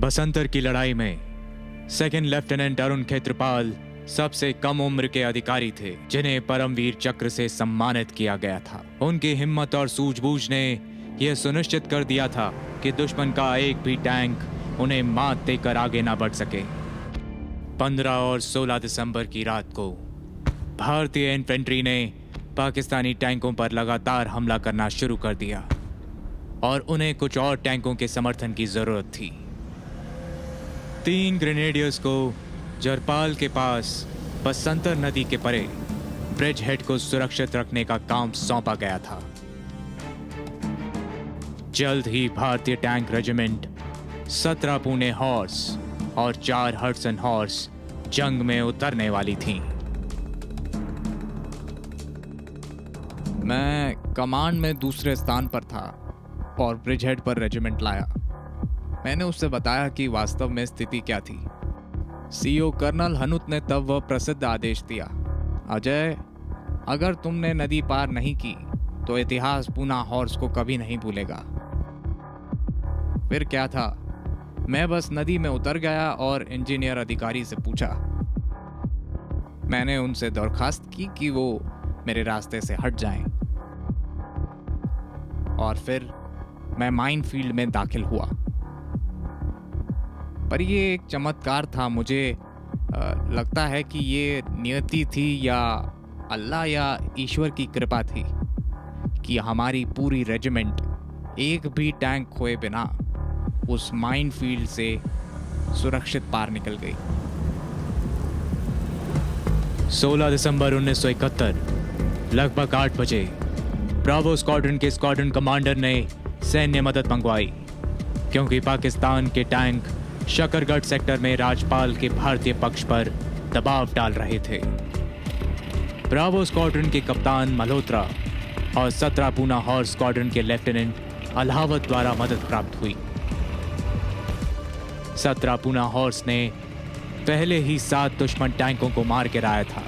बसंतर की लड़ाई में सेकंड लेफ्टिनेंट अरुण खेत्रपाल सबसे कम उम्र के अधिकारी थे जिन्हें परमवीर चक्र से सम्मानित किया गया था। उनकी हिम्मत और सूझबूझ ने यह सुनिश्चित कर दिया था कि दुश्मन का एक भी टैंक उन्हें मात देकर आगे ना बढ़ सके। 15 और 16 दिसंबर की रात को भारतीय इन्फेंट्री ने पाकिस्तानी टैंकों पर लगातार हमला करना शुरू कर दिया और उन्हें कुछ और टैंकों के समर्थन की जरूरत थी। 3 ग्रेनेडियर्स को जरपाल के पास बसंतर नदी के परे ब्रिज हेड को सुरक्षित रखने का काम सौंपा गया था। जल्द ही भारतीय टैंक रेजिमेंट 17 पुणे हॉर्स और 4 हडसन हॉर्स जंग में उतरने वाली थीं। मैं कमांड में दूसरे स्थान पर था और ब्रिज हेड पर रेजिमेंट लाया। मैंने उससे बताया कि वास्तव में स्थिति क्या थी। सीईओ कर्नल हनुत ने तब वह प्रसिद्ध आदेश दिया, अजय, अगर तुमने नदी पार नहीं की तो इतिहास पूना हॉर्स को कभी नहीं भूलेगा। फिर क्या था, मैं बस नदी में उतर गया और इंजीनियर अधिकारी से पूछा। मैंने उनसे दरखास्त की कि वो मेरे रास्ते से हट जाएं। और फिर मैं माइन फील्ड में दाखिल हुआ। पर ये एक चमत्कार था। मुझे लगता है कि ये नियति थी या अल्लाह या ईश्वर की कृपा थी कि हमारी पूरी रेजिमेंट एक भी टैंक खोए बिना उस माइन फील्ड से सुरक्षित पार निकल गई। 16 दिसंबर 1971 लगभग 8 बजे ब्रावो स्क्वाड्रन के स्क्वाड्रन कमांडर ने सैन्य मदद मंगवाई क्योंकि पाकिस्तान के टैंक शकरगढ़ सेक्टर में राजपाल के भारतीय पक्ष पर दबाव डाल रहे थे। ब्रावो स्क्वाड्रन के कप्तान मल्होत्रा और 17 पूना हॉर्स स्क्वाड्रन के लेफ्टिनेंट अलावत द्वारा मदद प्राप्त हुई। 17 पूना हॉर्स ने पहले ही 7 दुश्मन टैंकों को मार गिराया था।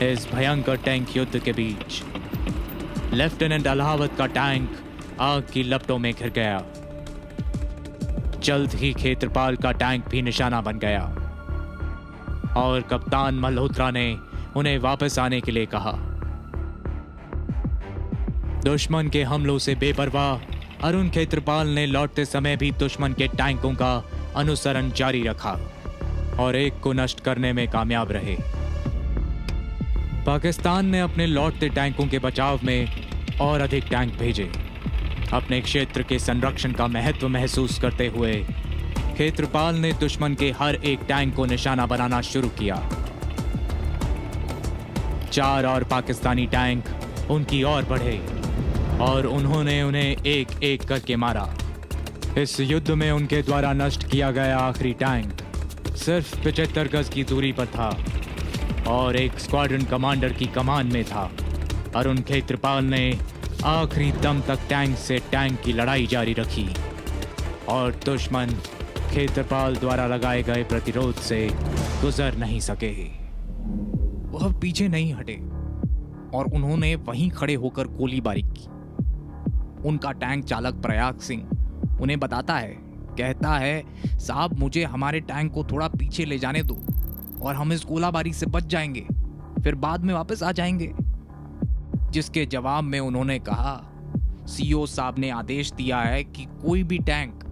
इस भयंकर टैंक युद्ध के बीच लेफ्टिनेंट अलावत का टैंक आग की लपटों में घिर गया। जल्द ही खेत्रपाल का टैंक भी निशाना बन गया और कप्तान मल्होत्रा ने उन्हें वापस आने के लिए कहा। दुश्मन के हमलों से बेपरवाह अरुण खेत्रपाल ने लौटते समय भी दुश्मन के टैंकों का अनुसरण जारी रखा और एक को नष्ट करने में कामयाब रहे। पाकिस्तान ने अपने लौटते टैंकों के बचाव में और अधिक टैंक भेजे। अपने क्षेत्र के संरक्षण का महत्व महसूस करते हुए खेत्रपाल ने दुश्मन के हर एक टैंक को निशाना बनाना शुरू किया। 4 और पाकिस्तानी टैंक उनकी ओर बढ़े और उन्होंने उन्हें एक एक करके मारा। इस युद्ध में उनके द्वारा नष्ट किया गया आखिरी टैंक सिर्फ 75 गज की दूरी पर था और एक स्क्वाड्रन कमांडर की कमान में था। अरुण खेत्रपाल ने आखिरी दम तक टैंक से टैंक की लड़ाई जारी रखी और दुश्मन खेत्रपाल द्वारा लगाए गए प्रतिरोध से गुजर नहीं सके। वह पीछे नहीं हटे और उन्होंने वहीं खड़े होकर गोलीबारी की। उनका टैंक चालक प्रयाग सिंह उन्हें बताता है, कहता है, साहब मुझे हमारे टैंक को थोड़ा पीछे ले जाने दो और हम इस गोलाबारी से बच जाएंगे, फिर बाद में वापस आ जाएंगे। जिसके जवाब में उन्होंने कहा, सीईओ साहब ने आदेश दिया है कि कोई भी टैंक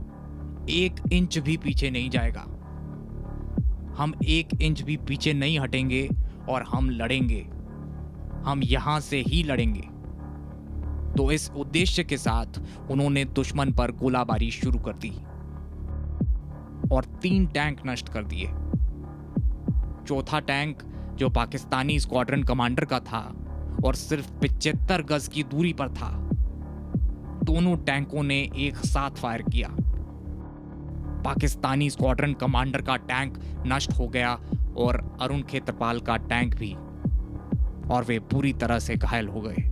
1 इंच भी पीछे नहीं जाएगा। हम 1 इंच भी पीछे नहीं हटेंगे और हम लड़ेंगे, हम यहां से ही लड़ेंगे। तो इस उद्देश्य के साथ उन्होंने दुश्मन पर गोलाबारी शुरू कर दी और 3 टैंक नष्ट कर दिए। चौथा टैंक जो पाकिस्तानी स्क्वाड्रन कमांडर का था और सिर्फ 75 गज की दूरी पर था, दोनों टैंकों ने एक साथ फायर किया। पाकिस्तानी स्क्वाड्रन कमांडर का टैंक नष्ट हो गया और अरुण खेत्रपाल का टैंक भी, और वे पूरी तरह से घायल हो गए।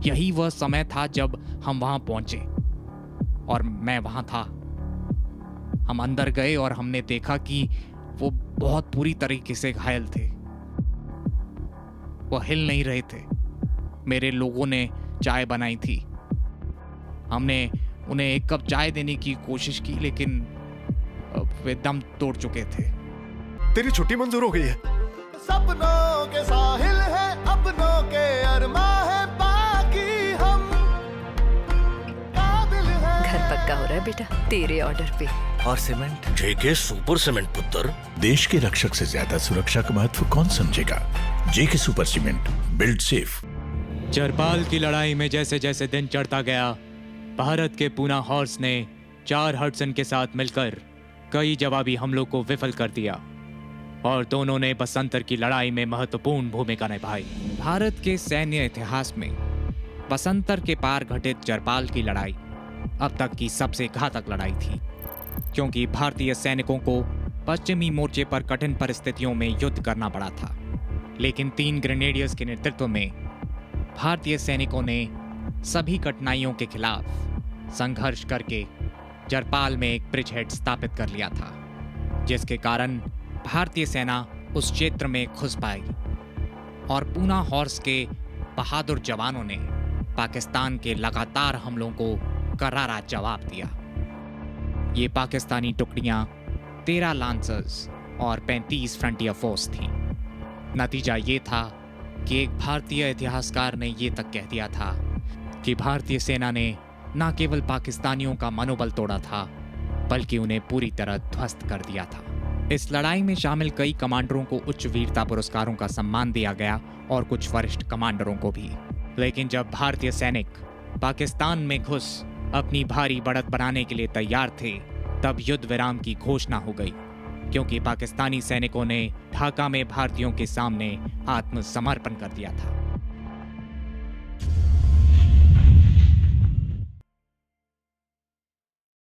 यही वह समय था जब हम वहां पहुंचे और मैं वहां था। हम अंदर गए और हमने देखा कि वो बहुत बुरी तरीके से घायल थे। वो हिल नहीं रहे थे। मेरे लोगों ने चाय बनाई थी। हमने उन्हें एक कप चाय देने की कोशिश की, लेकिन वे दम तोड़ चुके थे। तेरी छुट्टी मंजूर हो गई है। सपनों के साहिल है, अपनों के अरमा है, बाकी हम काबिल हैं। घर पक्का हो रहा है बेटा, तेरे ऑर्डर पे। और सीमेंट? जेके सुपर सीमेंट पुत्र। देश के रक्षक से ज्यादा सुरक्षा का महत्व कौन समझेगा? JK super cement, build safe. चरपाल की लड़ाई में जैसे जैसे दिन चढ़ता गया, भारत के पूना हॉर्स ने 4 हडसन के साथ मिलकर कई जवाबी हमलों को विफल कर दिया और दोनों ने बसंतर की लड़ाई में महत्वपूर्ण भूमिका निभाई। भारत के सैन्य इतिहास में बसंतर के पार घटित चरपाल की लड़ाई अब तक की सबसे घातक लड़ाई थी, क्योंकि भारतीय सैनिकों को पश्चिमी मोर्चे पर कठिन परिस्थितियों में युद्ध करना पड़ा था। लेकिन 3 ग्रेनेडियर्स के नेतृत्व में भारतीय सैनिकों ने सभी कठिनाइयों के खिलाफ संघर्ष करके चरपाल में एक ब्रिज हेड स्थापित कर लिया था, जिसके कारण भारतीय सेना उस क्षेत्र में घुस पाई और पूना हॉर्स के बहादुर जवानों ने पाकिस्तान के लगातार हमलों को करारा जवाब दिया। ये पाकिस्तानी टुकड़ियां 13 लांसर्स और 35 फ्रंटियर फोर्स थीं। नतीजा ये था कि एक भारतीय इतिहासकार ने ये तक कह दिया था कि भारतीय सेना ने न केवल पाकिस्तानियों का मनोबल तोड़ा था, बल्कि उन्हें पूरी तरह ध्वस्त कर दिया था। इस लड़ाई में शामिल कई कमांडरों को उच्च वीरता पुरस्कारों का सम्मान दिया गया और कुछ वरिष्ठ कमांडरों को भी। लेकिन जब भारतीय सैनिक पाकिस्तान में घुस अपनी भारी बढ़त बनाने के लिए तैयार थे, तब युद्ध विराम की घोषणा हो गई, क्योंकि पाकिस्तानी सैनिकों ने ढाका में भारतीयों के सामने आत्मसमर्पण कर दिया था।